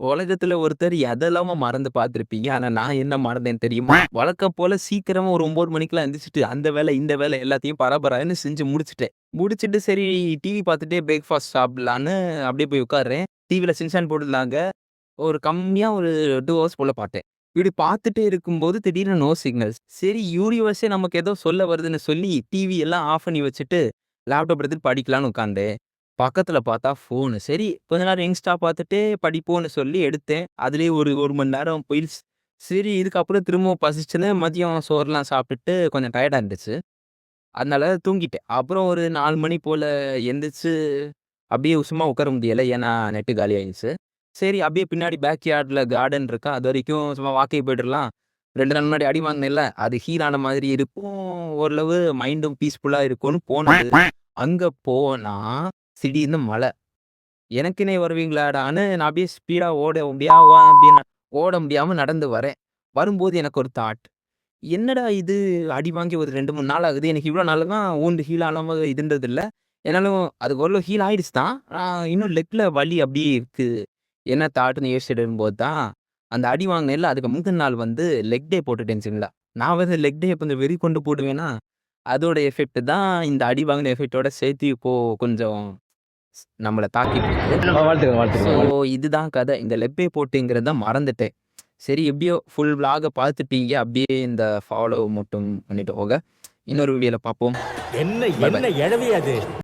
உலகத்துல ஒருத்தர் எதெல்லாமோ மறந்து பார்த்திருப்பீங்க. ஆனா நான் என்ன மறந்தேன் தெரியுமா? வழக்கம் போல சீக்கிரமா ஒரு 9 மணிக்கெல்லாம் எந்திரிச்சுட்டு, அந்த வேலை, இந்த வேலை எல்லாத்தையும் பரபரன்னு செஞ்சு முடிச்சுட்டேன். முடிச்சுட்டு சரி டிவி பார்த்துட்டே பிரேக்ஃபாஸ்ட் சாப்பிடலான்னு அப்படியே போய் உட்கார்றேன். டிவில சின்சான் போட்டுருந்தாங்க. ஒரு கம்மியா ஒரு 2 ஹவர்ஸ் போல பார்த்தேன். இப்படி பார்த்துட்டே இருக்கும்போது திடீர்னு நோ சிக்னல்ஸ். சரி யூனிவர்ஸே நமக்கு ஏதோ சொல்ல வருதுன்னு சொல்லி டிவி எல்லாம் ஆஃப் பண்ணி வச்சுட்டு, லேப்டாப் எடுத்துட்டு படிக்கலான்னு உட்கார்ந்தேன். பக்கத்துல பார்த்தா ஃபோனு. சரி கொஞ்ச நேரம் இன்ஸ்டா பார்த்துட்டே படிப்போம்ன்னு சொல்லி எடுத்தேன். அதிலேயே ஒரு 1 மணி நேரம் போயிருச்சு. சரி இதுக்கப்புறம் திரும்பவும் பசிச்சுன்னு மதியம் சோறுலாம் சாப்பிட்டுட்டு கொஞ்சம் டயர்டா இருந்துச்சு. அதனால தூங்கிட்டேன். அப்புறம் ஒரு 4 மணி போல எந்திரிச்சு அப்படியே சும்மா உட்கார முடியல. ஏன்னா நெட்டு காலி ஆயிருச்சு. சரி அப்படியே பின்னாடி பேக் யார்ட்ல கார்டன் இருக்கா. அதுவரைக்கும் சும்மா வாக்கிங் போயிட்டுறலாம். 2 நாள் முன்னாடி அடி வாங்கினேன்ல, அது ஹீல் ஆன மாதிரி இருக்கும். ஓரளவு மைண்டும் பீஸ்ஃபுல்லா இருக்கும்னு போனது. அங்க போனா திடீர்னு மழை. எனக்குன்னே வருவீங்களாடான்னு நான் அப்படியே ஸ்பீடா ஓட முடியாம நடந்து வரேன். வரும்போது எனக்கு ஒரு தாட். என்னடா இது அடி வாங்கி ஒரு 2, 3 நாள் ஆகுது. எனக்கு இவ்வளோ நாளா தான் வூண்ட் ஹீல் ஆனாம இதுன்றது இல்ல. என்னாலும் அது ஓரளவு ஹீல் ஆயிடுச்சு தான். இன்னும் லெக்ல வலி அப்படியே இருக்கு. என்ன தாட்டுன்னு யோசிச்சுட்டு இருக்கும்போது தான், அந்த அடி வாங்கினேன்ல அதுக்கு முந்தின நாள் வந்து லெக் டே போட்டுட்டேன் ஜிம்ல. நான் வந்து லெக் டே கொஞ்சம் வெறி கொண்டு போடுவேனா, அதோட எஃபெக்ட் தான் இந்த அடி வாங்கின எஃபெக்ட்டோட சேர்த்து இப்போ கொஞ்சம் நம்மள தாக்கிட்டு இருக்கு. வாழ்த்துக்கள், ஸோ வாழ்த்துக்கள். இதுதான் கதை. இந்த லெப்பை போட்டுங்கிறத மறந்துட்டேன். சரி எப்படியோ ஃபுல் விளாக பார்த்துட்டீங்க. அப்படியே இந்த ஃபாலோ மட்டும் பண்ணிட்டு போங்க. இன்னொரு வீடியோல பார்ப்போம். என்ன பை என்ன பை. எழவி அது